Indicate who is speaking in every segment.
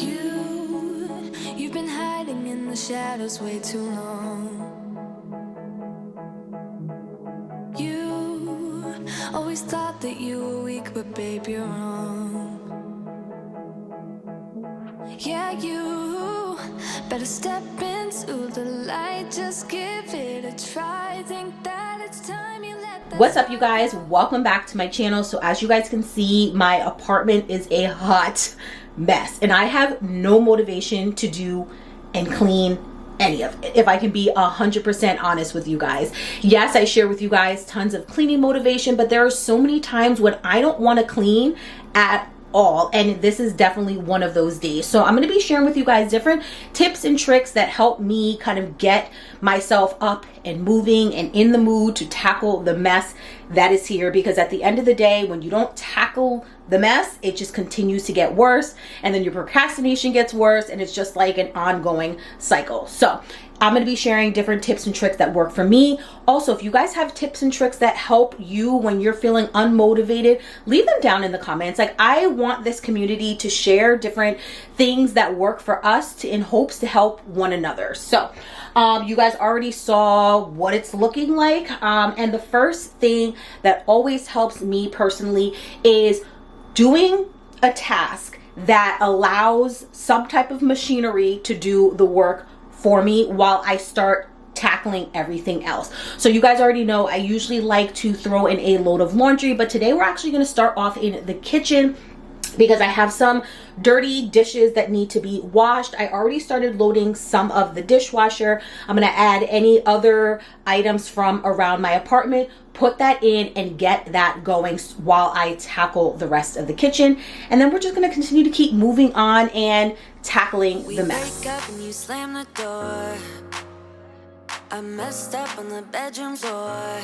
Speaker 1: You've been hiding in the shadows way too long. You always thought that you were weak, but babe, you're wrong. Yeah, you better step into the light, just give it a try. Think that it's time you let that.
Speaker 2: What's up, you guys? Welcome back to my channel. So as you guys can see, my apartment is a hot mess and I have no motivation to do and clean any of it, if I can be 100% honest with you guys. Yes, I share with you guys tons of cleaning motivation, but there are so many times when I don't want to clean at all, and this is definitely one of those days. So I'm going to be sharing with you guys different tips and tricks that help me kind of get myself up and moving and in the mood to tackle the mess that is here, because at the end of the day, when you don't tackle the mess, it just continues to get worse, and then your procrastination gets worse, and it's just like an ongoing cycle. So I'm going to be sharing different tips and tricks that work for me. Also, if you guys have tips and tricks that help you when you're feeling unmotivated, leave them down in the comments. Like, I want this community to share different things that work for us in hopes to help one another. So you guys already saw what it's looking like. And the first thing that always helps me personally is doing a task that allows some type of machinery to do the work for me while I start tackling everything else. So you guys already know I usually like to throw in a load of laundry, but today we're actually going to start off in the kitchen because I have some dirty dishes that need to be washed. I already started loading some of the dishwasher. I'm going to add any other items from around my apartment, put that in and get that going while I tackle the rest of the kitchen. And then we're just going to continue to keep moving on and tackling the mess.
Speaker 1: Wake up and you slam the door. I messed up on the bedroom floor.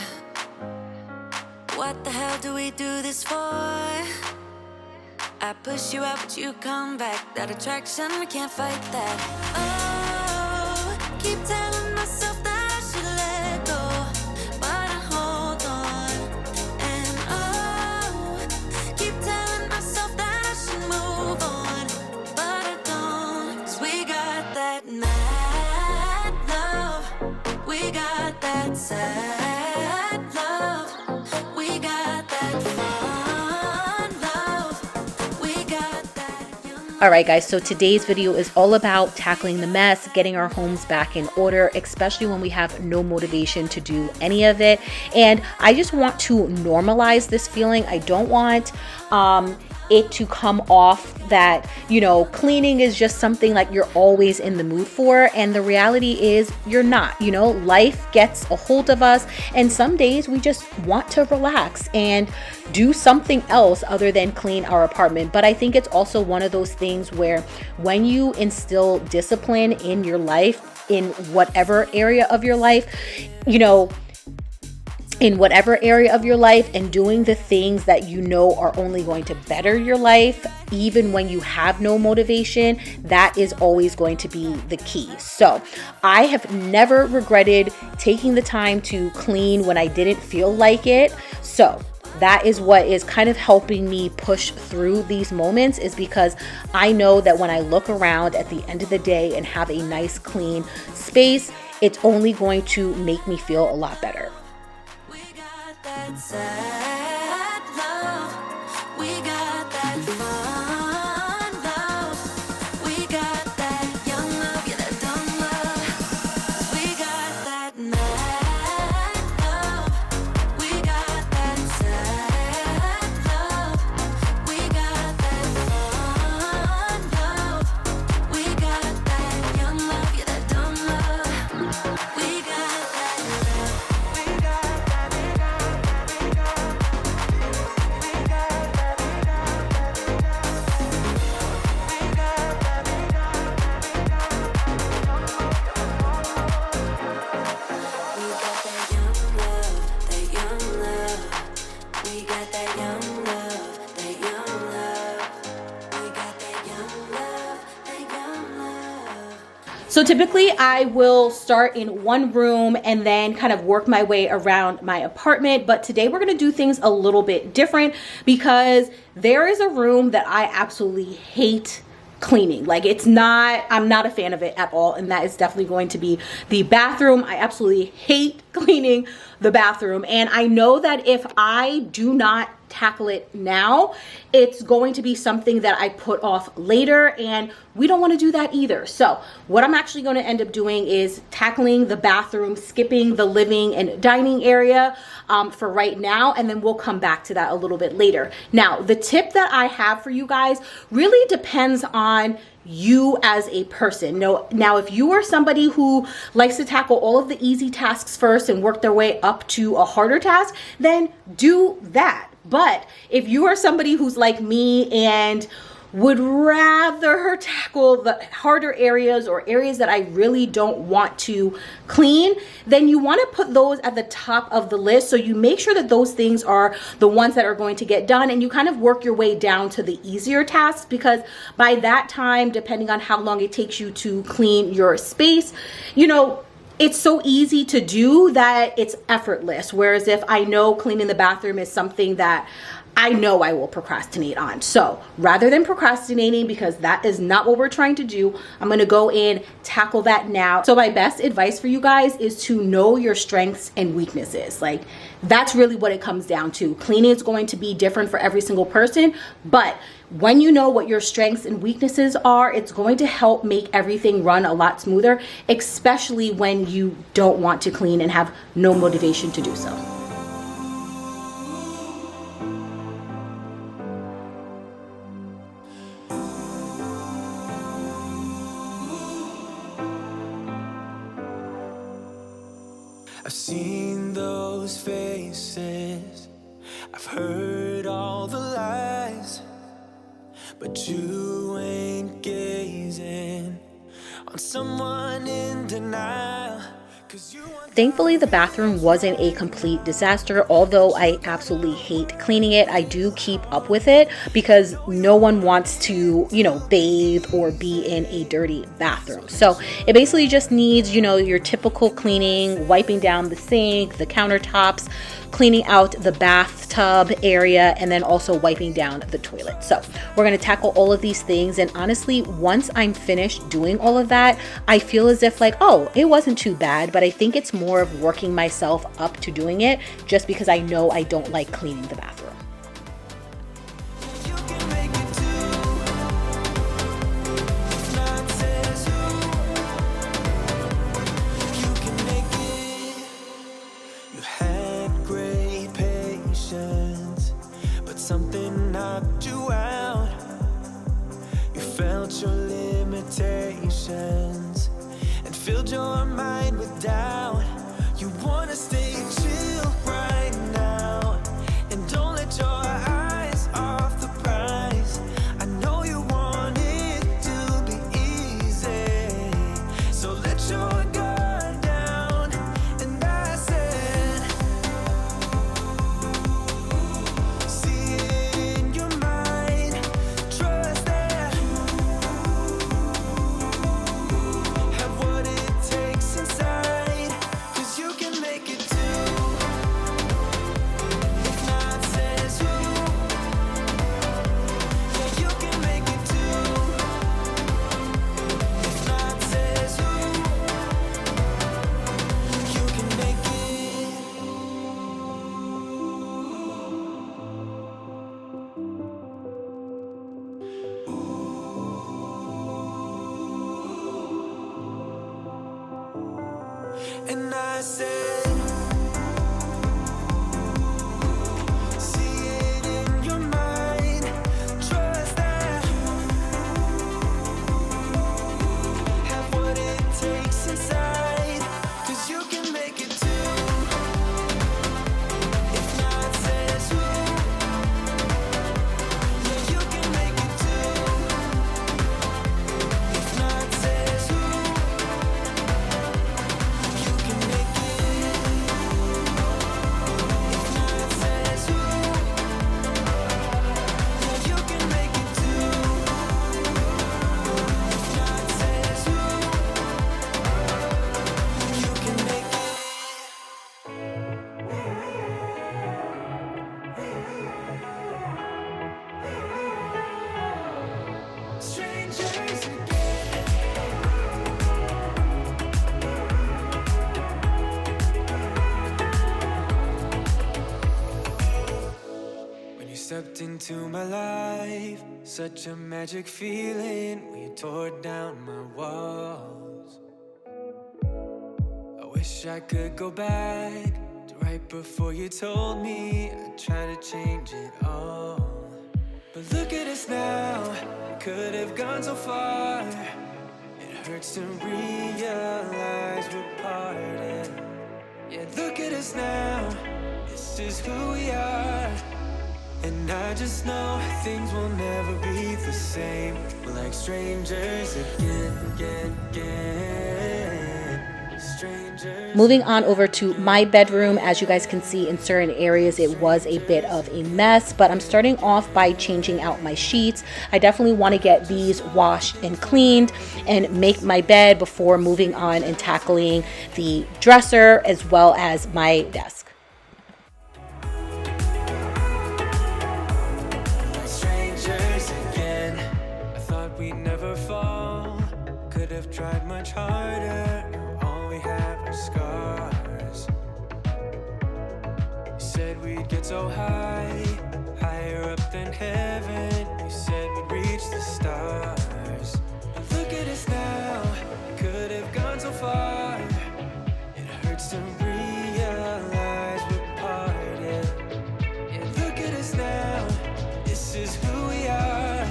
Speaker 1: What the hell do we do this for? I push you out, but you come back. That attraction, we can't fight that. Oh, keep telling myself that I should let go, but I hold on. And oh, keep telling myself that I should move on, but I don't. 'Cause we got that mad love, we got that sad love, we got that fun love, we got that young.
Speaker 2: All right, guys, so today's video is all about tackling the mess, getting our homes back in order, especially when we have no motivation to do any of it. And I just want to normalize this feeling. I don't want it to come off that, you know, cleaning is just something like you're always in the mood for. And the reality is you're not. You know, life gets a hold of us, and some days we just want to relax and do something else other than clean our apartment. But I think it's also one of those things where when you instill discipline in your life, in whatever area of your life, you know, in whatever area of your life, and doing the things that you know are only going to better your life, even when you have no motivation, that is always going to be the key. So I have never regretted taking the time to clean when I didn't feel like it. So that is what is kind of helping me push through these moments, is because I know that when I look around at the end of the day and have a nice clean space, it's only going to make me feel a lot better.
Speaker 1: That sad love, we got that fun love, we got that young love, yeah, that dumb love, we got that mad love, we got that sad love, we got that fun love, we got that young love, yeah, that dumb love, we got that love, we got that.
Speaker 2: So typically I will start in one room and then kind of work my way around my apartment. But today we're going to do things a little bit different, because there is a room that I absolutely hate cleaning. Like, it's not, I'm not a fan of it at all, and that is definitely going to be the bathroom. I absolutely hate cleaning the bathroom, and I know that if I do not tackle it now, it's going to be something that I put off later, and we don't want to do that either. So what I'm actually going to end up doing is tackling the bathroom, skipping the living and dining area for right now, and then we'll come back to that a little bit later. Now, the tip that I have for you guys really depends on you as a person. Now, if you are somebody who likes to tackle all of the easy tasks first and work their way up to a harder task, then do that. But if you are somebody who's like me and would rather tackle the harder areas or areas that I really don't want to clean, then you want to put those at the top of the list. So you make sure that those things are the ones that are going to get done, and you kind of work your way down to the easier tasks, because by that time, depending on how long it takes you to clean your space, you know, it's so easy to do that it's effortless. Whereas if I know cleaning the bathroom is something that I know I will procrastinate on. So rather than procrastinating, because that is not what we're trying to do, I'm going to go in, tackle that now. So my best advice for you guys is to know your strengths and weaknesses. Like, that's really what it comes down to. Cleaning is going to be different for every single person, but when you know what your strengths and weaknesses are, it's going to help make everything run a lot smoother, especially when you don't want to clean and have no motivation to do so.
Speaker 1: I've seen those faces, I've heard all the lies, but you ain't gazing on someone in denial.
Speaker 2: Thankfully, the bathroom wasn't a complete disaster. Although I absolutely hate cleaning it, I do keep up with it because no one wants to, you know, bathe or be in a dirty bathroom. So it basically just needs, you know, your typical cleaning, wiping down the sink, the countertops, cleaning out the bathtub area, and then also wiping down the toilet. So we're going to tackle all of these things, and honestly, once I'm finished doing all of that, I feel as if like, oh, it wasn't too bad. But I think it's more of working myself up to doing it, just because I know I don't like cleaning the bathroom.
Speaker 1: Something knocked you out. You felt your limitations and filled your mind with doubt. You wanna stay chill right now and don't let your eyes off the prize. I know you want it to be easy, so let your guard down. And I said, see it in your mind, trust that, have what it takes inside, 'cause you can make it too. If not says who, yeah, you can make it too. If not says who, you can make it. And I said, see it in your mind, trust that, have what it takes inside, 'cause you can make it too. If not says who, yeah, you can make it too. If not says who, you can make it. stepped into my life, such a magic feeling when you tore down my walls. I wish I could go back to right before you told me I'd try to change it all. But look at us now, we could have gone so far. It hurts to realize we're parted. Yeah, look at us now, this is who we are. And I just know things will never be the same. We're like strangers again. Strangers.
Speaker 2: Moving on over to my bedroom, as you guys can see, in certain areas it was a bit of a mess, but I'm starting off by changing out my sheets. I definitely want to get these washed and cleaned and make my bed before moving on and tackling the dresser as well as my desk.
Speaker 1: Tried much harder, all we have are scars. You said we'd get so high, higher up than heaven. You said we'd reach the stars. But look at us now, we could have gone so far. It hurts to realize we're parted. Yeah, look at us now, this is who we are.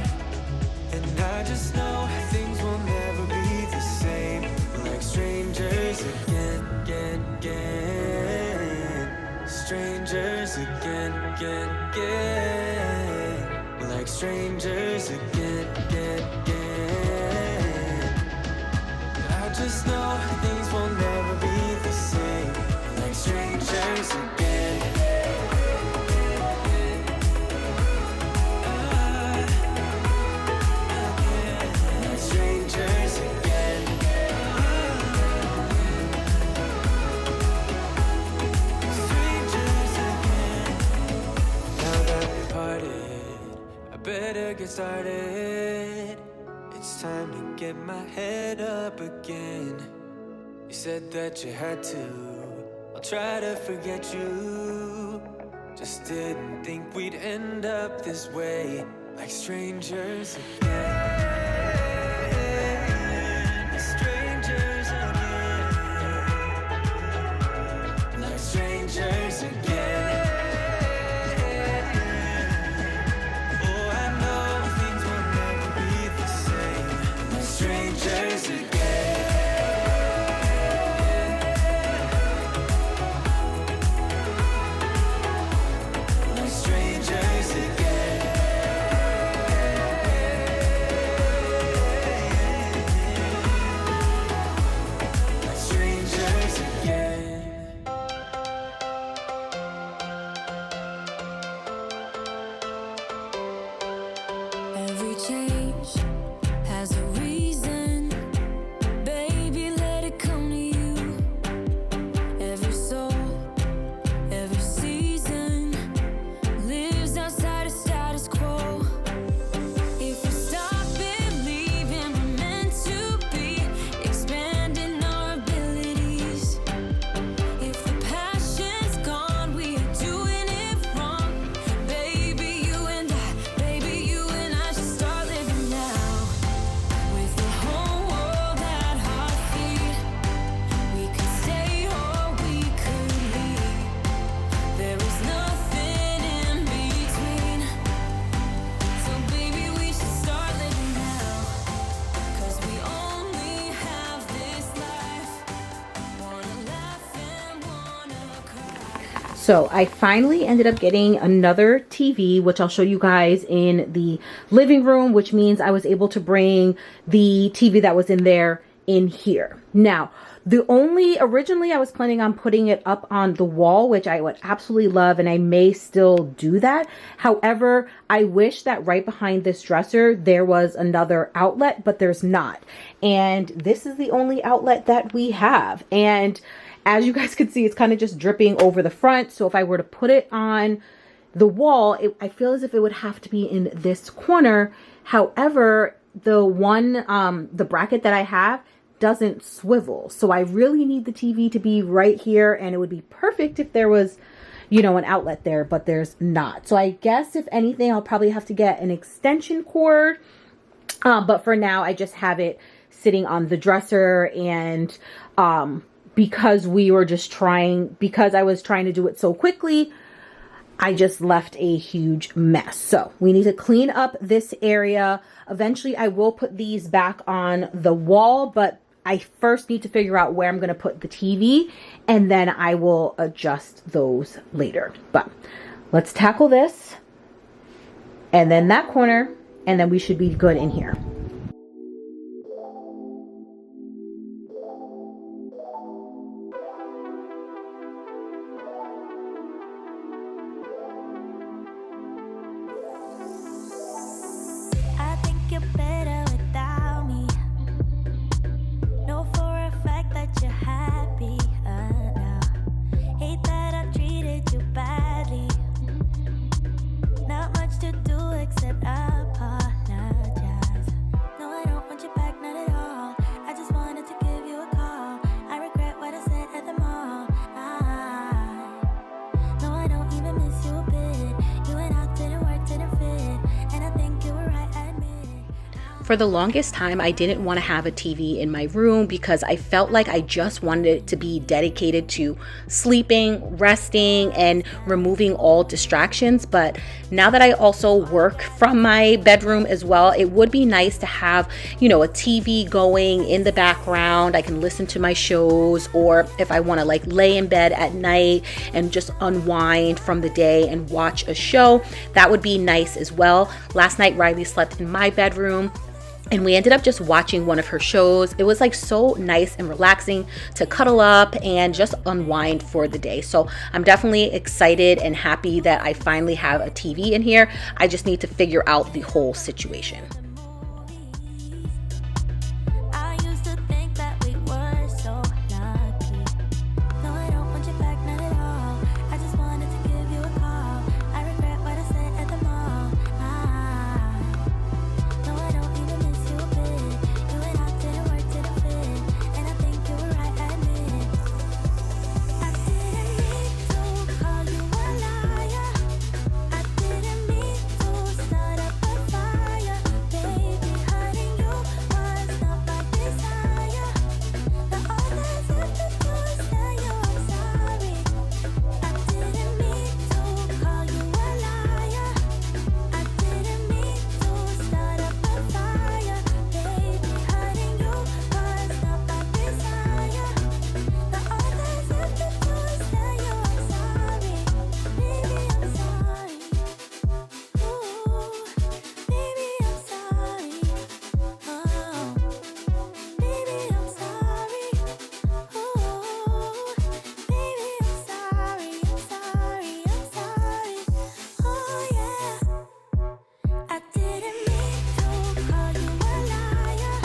Speaker 1: And I just know things will never be the same. We're like strangers again. Strangers again. We're like strangers again. I just know things will never be the same. We're like strangers again. Better get started. It's time to get my head up again. You said that you had to. I'll try to forget you. Just didn't think we'd end up this way, like strangers again. Strangers again. Like strangers again. Strangers again. Like strangers again. Like strangers again. Every change has a reason. Baby, let it come to you. Every soul, every season lives outside of status quo. If we stop believing we're meant to be, expanding our abilities. If the passion's gone, we are doing it wrong. Baby, you and I should start living now. With the whole world at our feet, we could stay or we could leave. There is nothing in between. So baby, we should start living now. 'Cause we only have this life. Wanna laugh and wanna cry.
Speaker 2: So I finally ended up getting another TV, which I'll show you guys in the living room, which means I was able to bring the TV that was in there in here. Now, originally I was planning on putting it up on the wall, which I would absolutely love, and I may still do that. However, I wish that right behind this dresser, there was another outlet, but there's not. And this is the only outlet that we have. And as you guys can see, it's kind of just dripping over the front. So if I were to put it on the wall, I feel as if it would have to be in this corner. However, the bracket that I have doesn't swivel. So I really need the TV to be right here, and it would be perfect if there was, you know, an outlet there, but there's not. So I guess if anything, I'll probably have to get an extension cord. But for now, I just have it sitting on the dresser. And because we were just because I was trying to do it so quickly, I just left a huge mess. So we need to clean up this area. Eventually, I will put these back on the wall, but I first need to figure out where I'm going to put the TV, and then I will adjust those later. But let's tackle this, and then that corner, and then we should be good in here.
Speaker 1: I think you're better without me. Know for a fact that you're happy now. Hate that I treated you badly. Not much to do except apologize. No, I don't want you back, not at all. I just wanted to give you a call. I regret what I said at the mall. No, I don't even miss you a bit. You and I didn't work, didn't fit. And I think you were right, I admit.
Speaker 2: For the longest time, I didn't want to have a TV in my room because I felt like I just wanted it to be dedicated to sleeping, resting, and removing all distractions. But now that I also work from my bedroom as well, it would be nice to have, you know, a TV going in the background. I can listen to my shows, or if I want to like lay in bed at night and just unwind from the day and watch a show, that would be nice as well. Last night, Riley slept in my bedroom, and we ended up just watching one of her shows. It was like so nice and relaxing to cuddle up and just unwind for the day. So I'm definitely excited and happy that I finally have a TV in here. I just need to figure out the whole situation.
Speaker 1: I used to think that we were so lucky. No, I don't want you back, not at all. I just wanted to give you a call. I regret what I said at the mall. No, I don't even miss you a bit. You and I didn't work, didn't fit. And I think you were right, I admit. I didn't mean to call you a liar. I didn't mean to start up a fire. Baby, hurting you was not my desire. The only thing to do is tell you I'm sorry. I didn't mean to call you a liar. I didn't mean to start up a fire. Baby, hurting you was not my desire. The only thing to do is tell you I'm sorry. Baby, I'm sorry. Ooh, baby, I'm sorry. Oh, baby, I'm sorry. Ooh, baby, I'm sorry. I'm sorry. I'm sorry. Oh yeah. I didn't mean to call you a liar.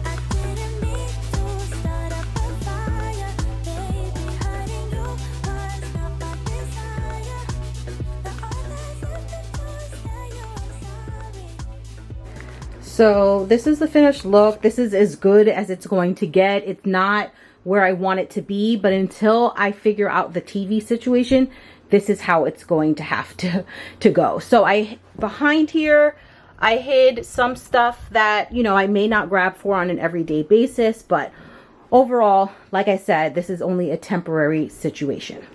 Speaker 1: I didn't mean to start up a fire. Baby, hurting you was not my desire. The only thing to do is tell you I'm sorry.
Speaker 2: So this is the finished look. This is as good as it's going to get. It's not where I want it to be, but until I figure out the TV situation, this is how it's going to have to go. So behind here, I hid some stuff that, you know, I may not grab for on an everyday basis, but overall, like I said, this is only a temporary situation.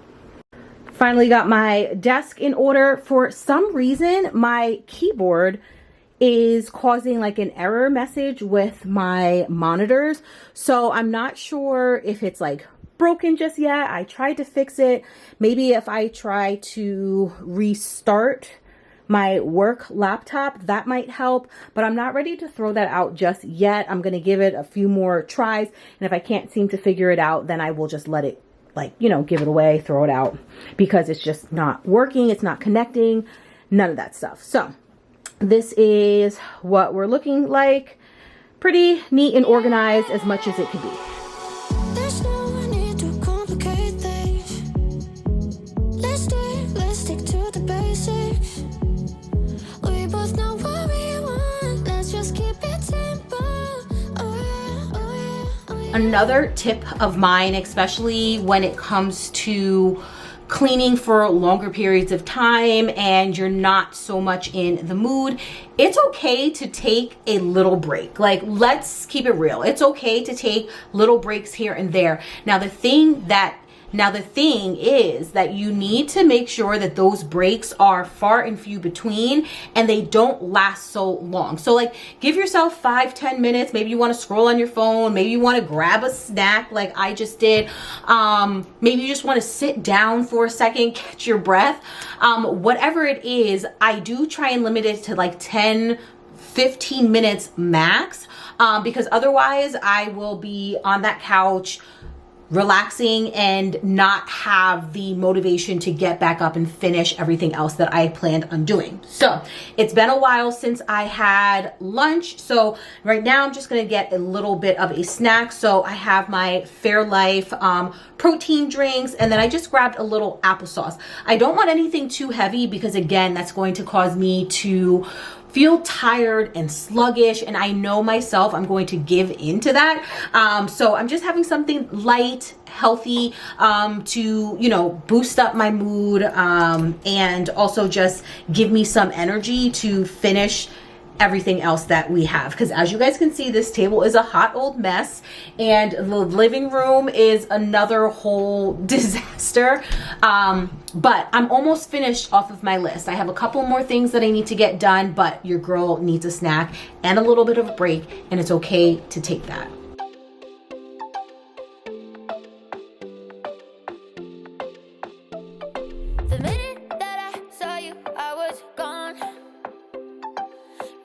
Speaker 2: Finally got my desk in order. For some reason, my keyboard is causing like an error message with my monitors. So I'm not sure if it's like broken just yet. I tried to fix it. Maybe if I try to restart my work laptop, that might help, but I'm not ready to throw that out just yet. I'm going to give it a few more tries. And if I can't seem to figure it out, then I will just let it, like, you know, give it away, throw it out, because it's just not working. It's not connecting, none of that stuff. So this is what we're looking like. Pretty neat and organized as much as it could be.
Speaker 1: There's no need to complicate things. Let's do it, let's stick to the basics. We both know what we want. Let's just keep it simple. Oh yeah, oh yeah, oh yeah.
Speaker 2: Another tip of mine, especially when it comes to cleaning for longer periods of time and you're not so much in the mood, it's okay to take a little break. Like, let's keep it real. It's okay to take little breaks here and there. Now the thing is that you need to make sure that those breaks are far and few between and they don't last so long. So like, give yourself 5-10 minutes. Maybe you want to scroll on your phone. Maybe you want to grab a snack like I just did. Maybe you just want to sit down for a second, catch your breath. Whatever it is, I do try and limit it to like 10-15 minutes max, because otherwise I will be on that couch relaxing and not have the motivation to get back up and finish everything else that I planned on doing. So it's been a while since I had lunch. So right now I'm just gonna get a little bit of a snack. So I have my Fairlife protein drinks, and then I just grabbed a little applesauce. I don't want anything too heavy because again, that's going to cause me to feel tired and sluggish, and I know myself, I'm going to give into that. So I'm just having something light, healthy, to, you know, boost up my mood, and also just give me some energy to finish everything else that we have. Because as you guys can see, this table is a hot old mess, and the living room is another whole disaster. But I'm almost finished off of my list. I have a couple more things that I need to get done, but your girl needs a snack and a little bit of a break, and it's okay to take that.
Speaker 1: The minute that I saw you, I was gone.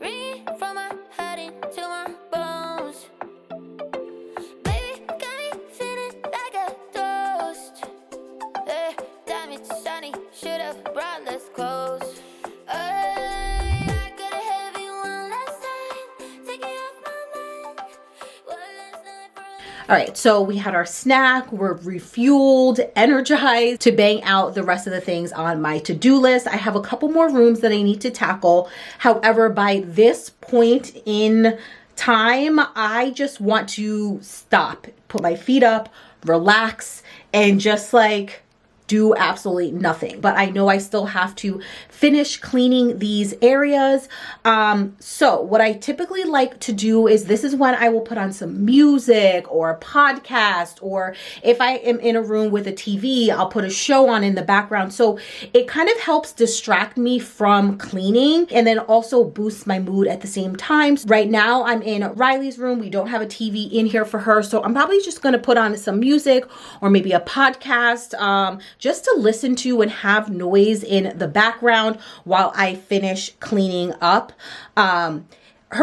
Speaker 1: Ringing from my head into my bones. Baby, got me feeling like a toast. Damn, it's sunny, should've brought less clothes. I got a heavy one last time, taking off my mind. One last night for
Speaker 2: All right, so we had our snack, we're refueled, energized to bang out the rest of the things on my to-do list. I have a couple more rooms that I need to tackle. However, by this point in time, I just want to stop, put my feet up, relax, and just like do absolutely nothing. But I know I still have to finish cleaning these areas. So what I typically like to do is, this is when I will put on some music or a podcast, or if I am in a room with a TV, I'll put a show on in the background. So it kind of helps distract me from cleaning and then also boosts my mood at the same time. Right now I'm in Riley's room. We don't have a TV in here for her. So I'm probably just going to put on some music or maybe a podcast, just to listen to and have noise in the background while I finish cleaning up. Her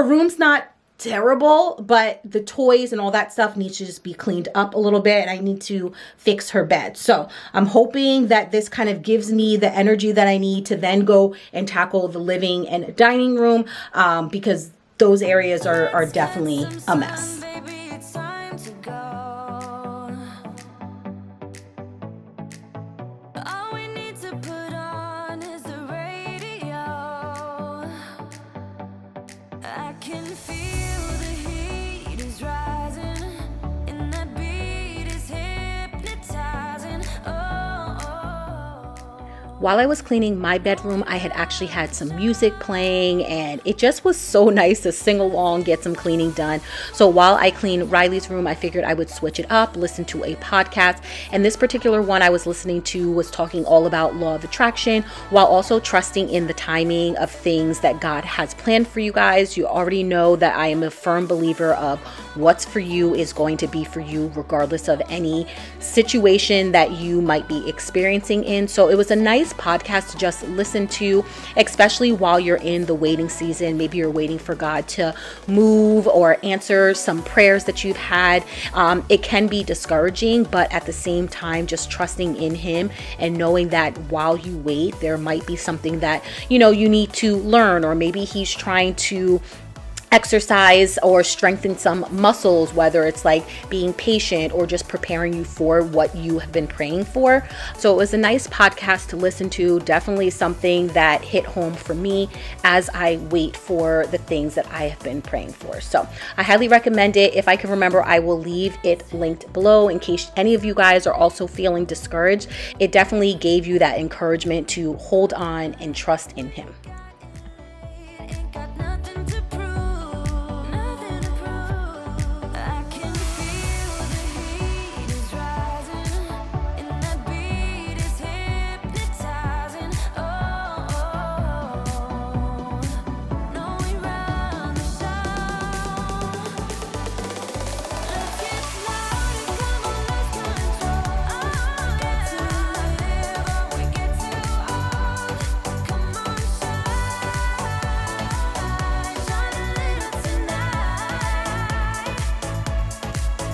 Speaker 2: room's not terrible, but the toys and all that stuff needs to just be cleaned up a little bit, and I need to fix her bed. So I'm hoping that this kind of gives me the energy that I need to then go and tackle the living and dining room, because those areas are definitely a mess.
Speaker 1: baby, it's time to go. All we need to put on is the radio. I can feel the heat is rising, and that beat is hypnotizing.
Speaker 2: While I was cleaning my bedroom, I had actually had some music playing, and it just was so nice to sing along, get some cleaning done. So while I cleaned Riley's room, I figured I would switch it up, listen to a podcast. And this particular one I was listening to was talking all about law of attraction, while also trusting in the timing of things that God has planned for you guys. You already know that I am a firm believer of what's for you is going to be for you, regardless of any situation that you might be experiencing in. So it was a nice podcast to just listen to, especially while you're in the waiting season. Maybe you're waiting for God to move or answer some prayers that you've had. It can be discouraging, but at the same time, just trusting in Him and knowing that while you wait, there might be something that, you know, you need to learn, or maybe He's trying to exercise or strengthen some muscles, whether it's like being patient or just preparing you for what you have been praying for. So it was a nice podcast to listen to, definitely something that hit home for me as I wait for the things that I have been praying for. So I highly recommend it. If I can remember, I will leave it linked below in case any of you guys are also feeling discouraged. It definitely gave you that encouragement to hold on and trust in Him.
Speaker 1: Ain't got nothing to prove, nothing to prove. I can feel the heat is rising, and that beat is hypnotizing. Oh, no, we run the show. Let's get loud and come on, lose control. Get to live or we get too old. Come on, shine a little tonight.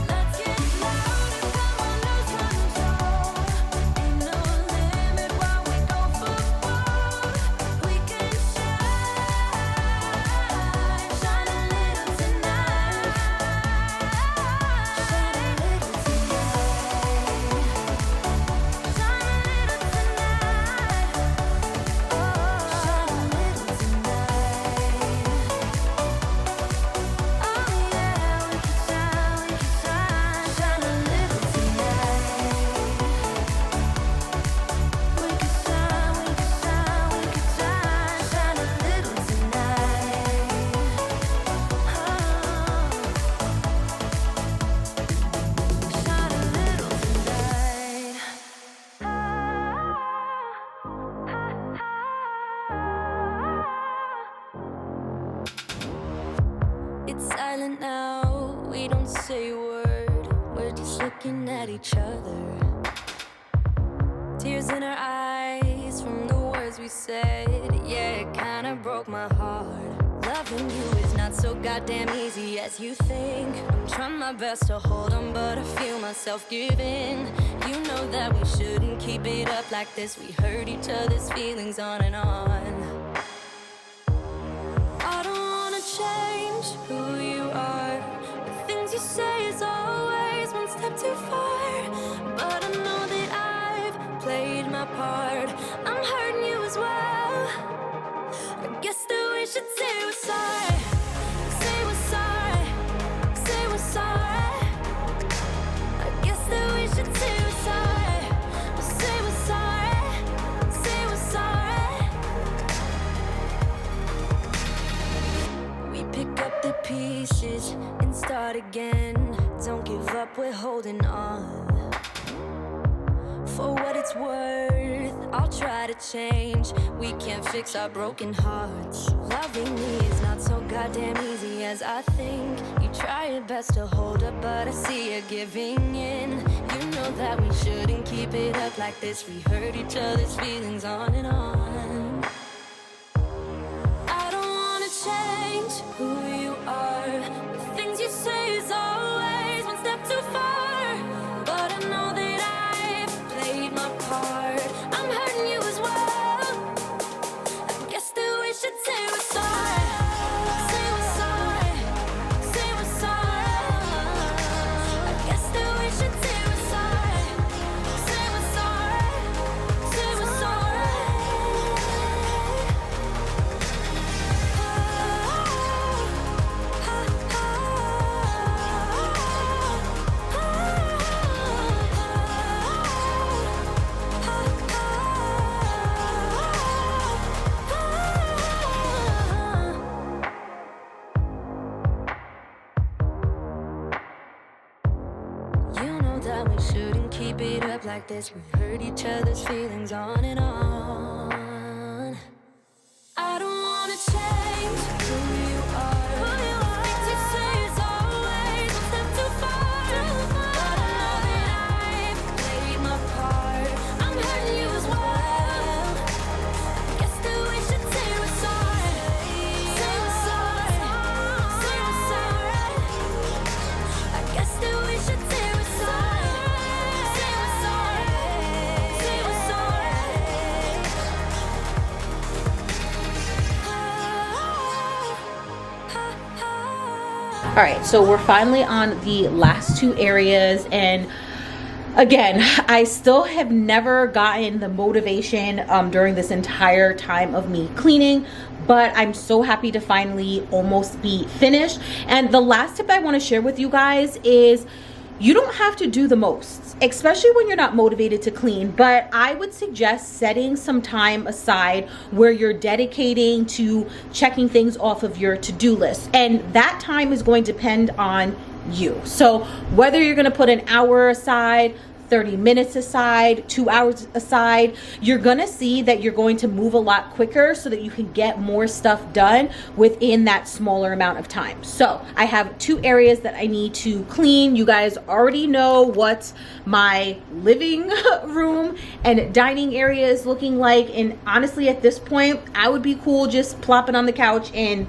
Speaker 1: Let's get loud and come on, lose control. Ain't no limit while we go for gold. We can shine a little tonight. Shine a little tonight. Shine a little tonight. Oh, shine a little tonight. Oh yeah, we can shine a little tonight. We can shine a little tonight. Shine a little tonight. It's silent now, we don't say a word. We're just looking at each other. Tears in our eyes from the words we said. Yeah, it kinda broke my heart. Loving you is not so goddamn easy as you think. I'm trying my best to hold on, but I feel myself giving. You know that we shouldn't keep it up like this. We hurt each other's feelings on and on. I don't wanna change who you are. The things you say is always one step too far. But I know that I've played my part. I'm hurting you as well. I guess that we should say we're sorry. Say we're sorry. Say we're sorry. I guess that we should say we're sorry. Say we're sorry. Say we're sorry. We pick up the pieces and start again. Don't give up, we're holding on. For what it's worth, I'll try to change. We can't fix our broken hearts. Loving me is not so goddamn easy as I think. You try your best to hold up, but I see you giving in. You know that we shouldn't keep it up like this. We hurt each other's feelings on and on. I don't wanna change who you are. The things you say is always one step too far. But I know that I've played my part. I'm hurting you as well. I guess that we should say we're sorry. Say we're sorry. Say we're sorry. I guess that we should say we're sorry. Say we're sorry. Say we're sorry. You know that we shouldn't keep it up like this. We hurt each other's feelings on and on. I don't wanna change who you are. Things you say is always one step too far. But I know that I've played my part. I'm hurting you as well. I guess that we should say we're sorry. Say we're sorry. Say we're sorry. I guess that we should say we're sorry. Say we're sorry. Say we're sorry.
Speaker 2: All right, so we're finally on the last two areas, and again, I still have never gotten the motivation during this entire time of me cleaning, but I'm so happy to finally almost be finished. And the last tip I want to share with you guys is you don't have to do the most, especially when you're not motivated to clean, but I would suggest setting some time aside where you're dedicating to checking things off of your to-do list. And that time is going to depend on you. So whether you're going to put an hour aside, 30 minutes aside, 2 hours aside, you're gonna see that you're going to move a lot quicker so that you can get more stuff done within that smaller amount of time. So I have two areas that I need to clean. You guys already know what my living room and dining area is looking like. And honestly, at this point, I would be cool just plopping on the couch and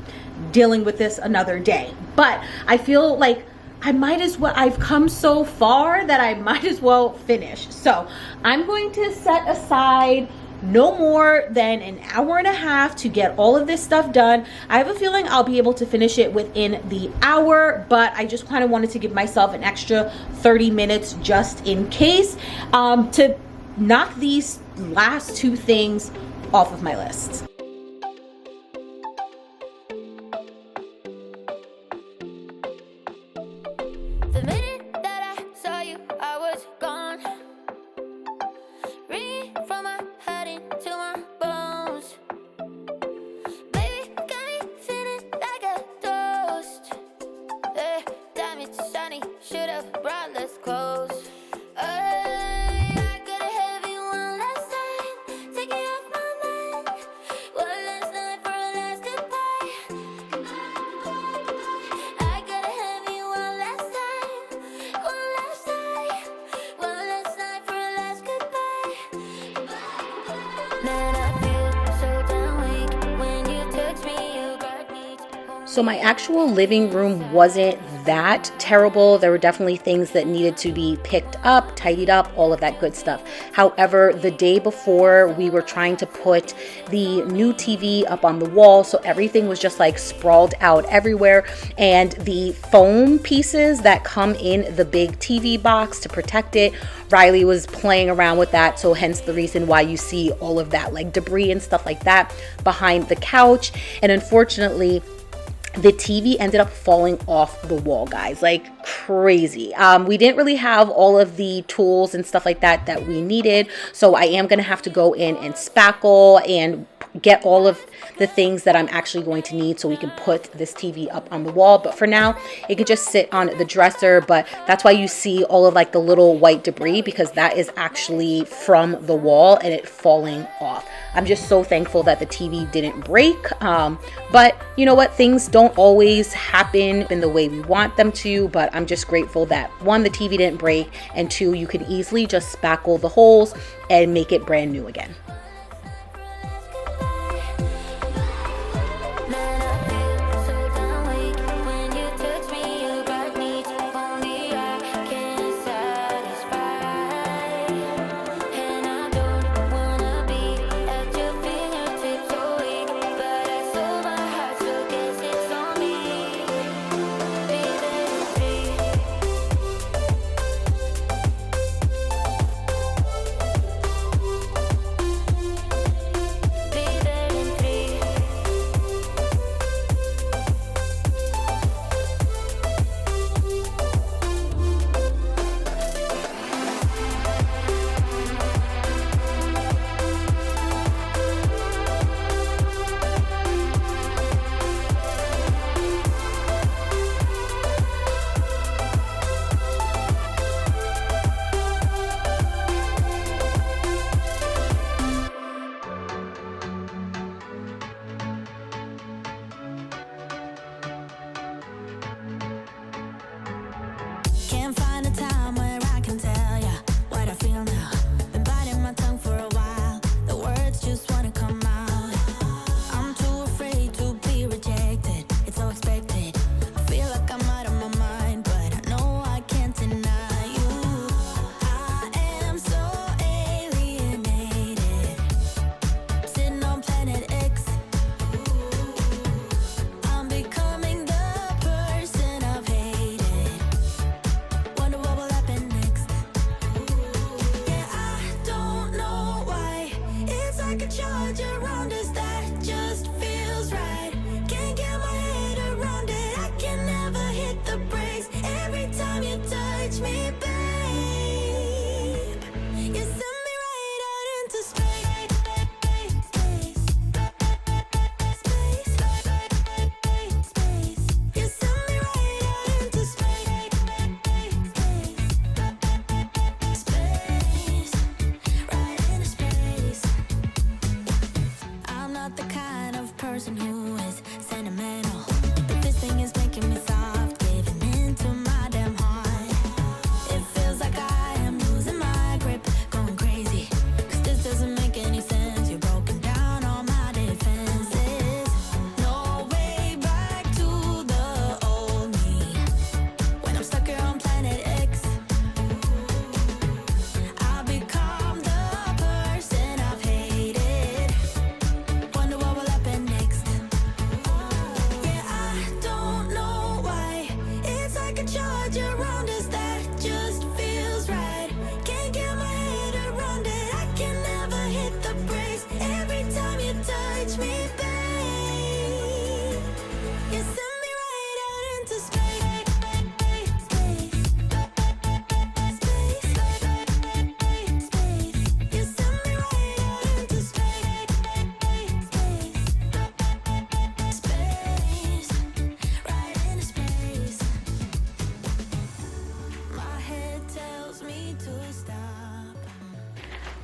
Speaker 2: dealing with this another day. But I feel like I've come so far that I might as well finish. So I'm going to set aside no more than an hour and a half to get all of this stuff done. I have a feeling I'll be able to finish it within the hour, but I just kind of wanted to give myself an extra 30 minutes just in case to knock these last two things off of my list.
Speaker 1: The minute that I saw you, I was gone. Ringing from my head into my bones. Baby, got me feeling like a toast. Diamonds shiny, should've brought less clothes. I gotta have you one last time, take it off my mind. One last night for a last goodbye. I gotta have you one last time, one last night, one last night for a last goodbye. Man, I feel so damn weak when you text me, you got me.
Speaker 2: So my actual living room wasn't that terrible. There were definitely things that needed to be picked up, tidied up, all of that good stuff. However, the day before, we were trying to put the new TV up on the wall, so everything was just like sprawled out everywhere, and the foam pieces that come in the big TV box to protect it, Riley was playing around with that, so hence the reason why you see all of that like debris and stuff like that behind the couch. And unfortunately, the TV ended up falling off the wall, guys, like crazy. We didn't really have all of the tools and stuff like that that we needed, so I am gonna have to go in and spackle and get all of the things that I'm actually going to need so we can put this TV up on the wall. But for now, it could just sit on the dresser. But that's why you see all of like the little white debris, because that is actually from the wall and it falling off. I'm just so thankful that the TV didn't break. But you know what? Things don't always happen in the way we want them to. But I'm just grateful that one, the TV didn't break, and two, you can easily just spackle the holes and make it brand new again.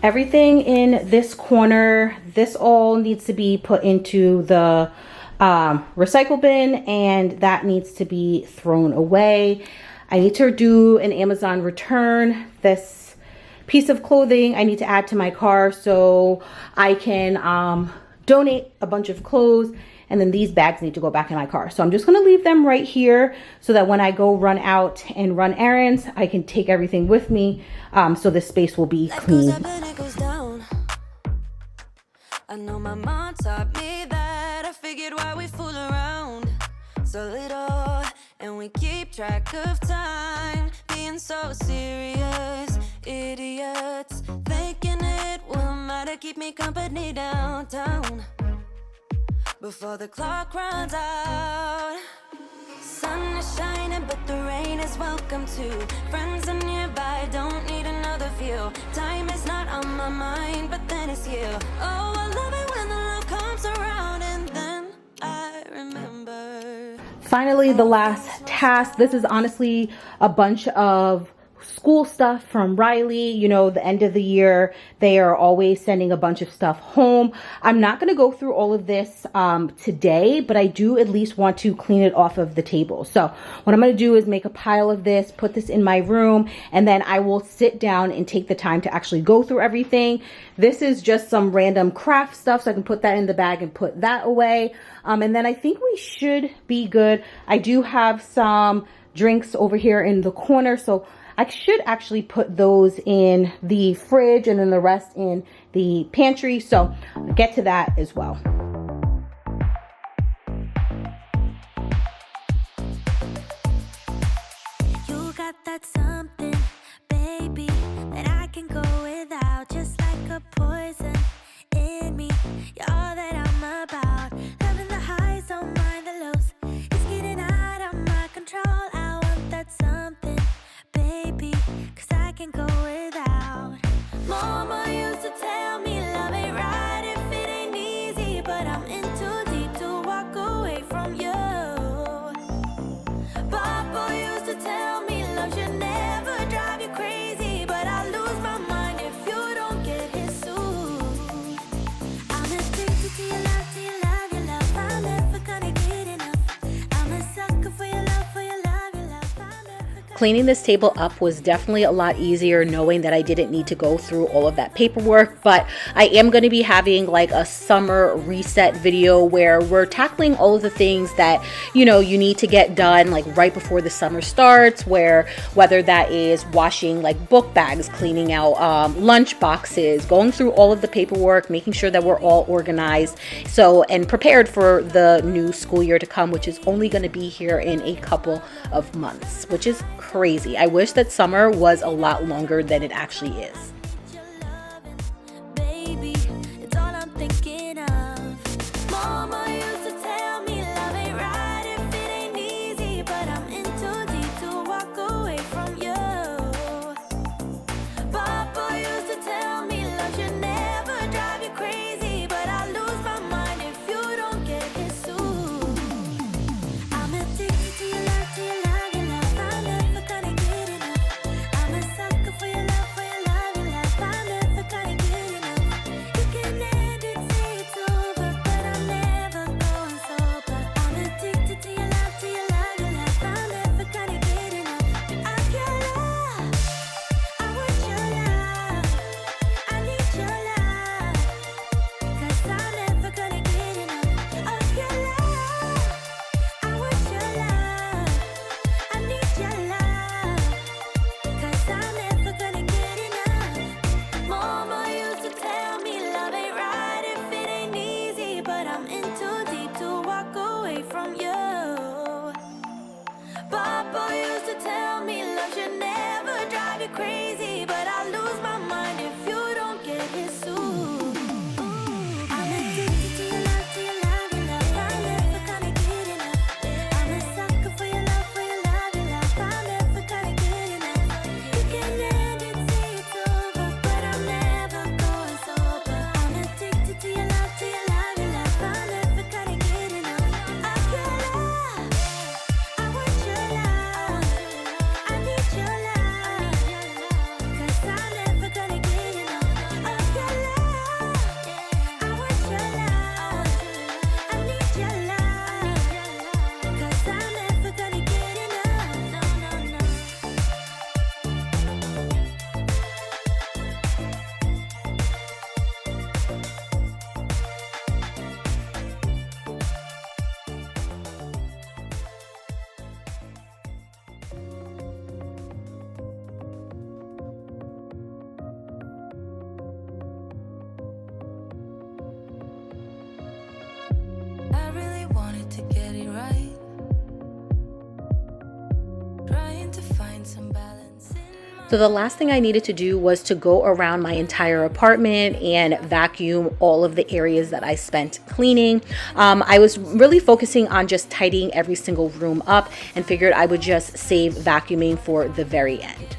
Speaker 2: Everything in this corner, this all needs to be put into the recycle bin, and that needs to be thrown away. I need to do an Amazon return. This piece of clothing I need to add to my car so I can donate a bunch of clothes, and then these bags need to go back in my car. So I'm just gonna leave them right here so that when I go run out and run errands, I can take everything with me, so this space will be clean.
Speaker 1: I know my mom taught me that. I figured why we fool around so little, and we keep track of time, being so serious, idiots, thinking it will matter, keep me company downtown before the clock runs out. Sun is shining, but the rain is welcome too. Friends are nearby, don't need another view. Time is not on my mind, but then it's you. Oh, I love it when the love comes around, and then I remember.
Speaker 2: Finally, the last task. This is honestly a bunch of school stuff from Riley. You know, the end of the year, they are always sending a bunch of stuff home. I'm not going to go through all of this today, but I do at least want to clean it off of the table. So what I'm going to do is make a pile of this, put this in my room, and then I will sit down and take the time to actually go through everything. This is just some random craft stuff, so I can put that in the bag and put that away. And then I think we should be good. I do have some drinks over here in the corner, so I should actually put those in the fridge and then the rest in the pantry. So I'll get to that as well.
Speaker 1: You got that something, baby, that I can go without, just like a poison in me. You're all that I'm about, loving the highs, don't mind the lows. It's getting out of my control. I want that something, baby, 'cause I can go without. Mama used to tell me love ain't right if it ain't easy, but I'm in too deep to walk away from you. Papa used to tell me love should never drive you crazy, but I lose my mind if you don't get his soothe. I'm addicted to your love, to your love, your love. I'm never gonna get enough. I'm a sucker for your love, for your love, your love. I'm never gonna.
Speaker 2: Cleaning this table up was definitely a lot easier knowing that I didn't need to go through all of that paperwork, but I am going to be having like a summer reset video where we're tackling all of the things that, you know, you need to get done like right before the summer starts, whether that is washing like book bags, cleaning out lunch boxes, going through all of the paperwork, making sure that we're all organized and prepared for the new school year to come, which is only going to be here in a couple of months, which is crazy. I wish that summer was a lot longer than it actually is.
Speaker 1: Your loving, baby, it's all I'm thinking of. Mama used to tell me love ain't right if it ain't easy, but I'm in too deep to walk away from you. Papa used to tell me love should never drive you crazy, but I lose my mind if you don't get his soothe. I'm addicted to your love, to your love, your love. I'm never gonna get enough. I'm a sucker for your love, for your love, your love. I'm never gonna get enough. You can end it, say it's over, but I'm never going sober. I'm addicted to your love, to your love, your love. I'm never gonna get enough. I can't love. I want your love. I need your love. 'Cause I'm never gonna get enough of your love. I want your love. I need your love. 'Cause I'm never gonna get enough. Mama used to tell me love ain't right if it ain't easy, but I'm in too deep to walk away from you. Papa used to tell me love should never drive you crazy, but I lose my mind if you don't get his soothe. I'm addicted to your love, to your love, your love. I'm never gonna get enough. I'm a sucker for your love, for your love, your love. I'm never gonna get enough. You can end it, say it's over, but I'm never going sober. I'm addicted to your love, to your love, your love. I'm never gonna get enough of your love. I want your love. I need your love. 'Cause I'm never
Speaker 2: So the last thing I needed to do was to go around my entire apartment and vacuum all of the areas that I spent cleaning. I was really focusing on just tidying every single room up and figured I would just save vacuuming for the very end.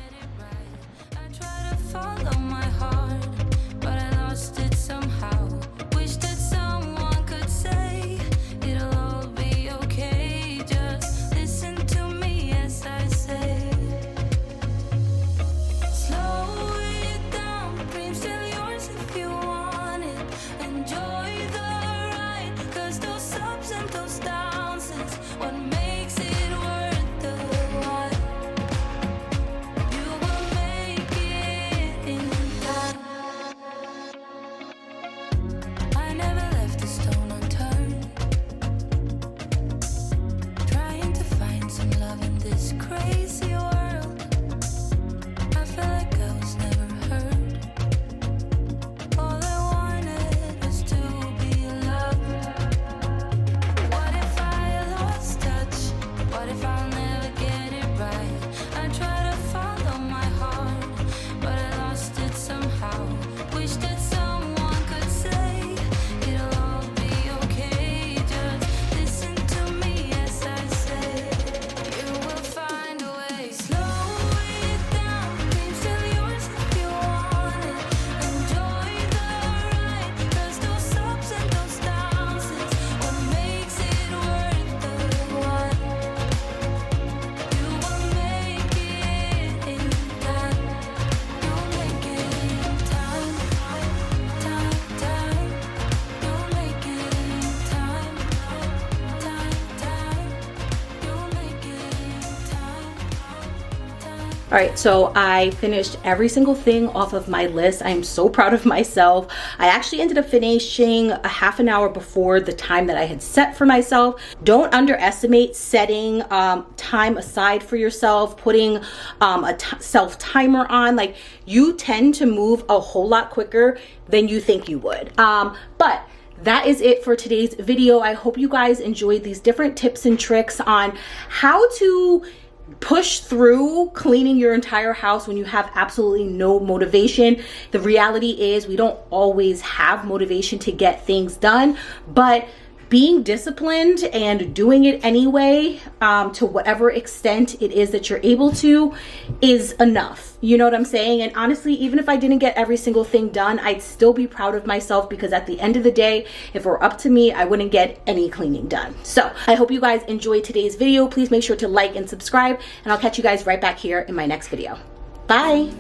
Speaker 2: All right, so I finished every single thing off of my list. I am so proud of myself. I actually ended up finishing a half an hour before the time that I had set for myself. Don't underestimate setting time aside for yourself, putting a self timer on. Like, you tend to move a whole lot quicker than you think you would. But that is it for today's video. I hope you guys enjoyed these different tips and tricks on how to push through cleaning your entire house when you have absolutely no motivation. The reality is we don't always have motivation to get things done, but being disciplined and doing it anyway, to whatever extent it is that you're able to, is enough. You know what I'm saying? And honestly, even if I didn't get every single thing done, I'd still be proud of myself, because at the end of the day, if it were up to me, I wouldn't get any cleaning done. So I hope you guys enjoyed today's video. Please make sure to like and subscribe, and I'll catch you guys right back here in my next video. Bye.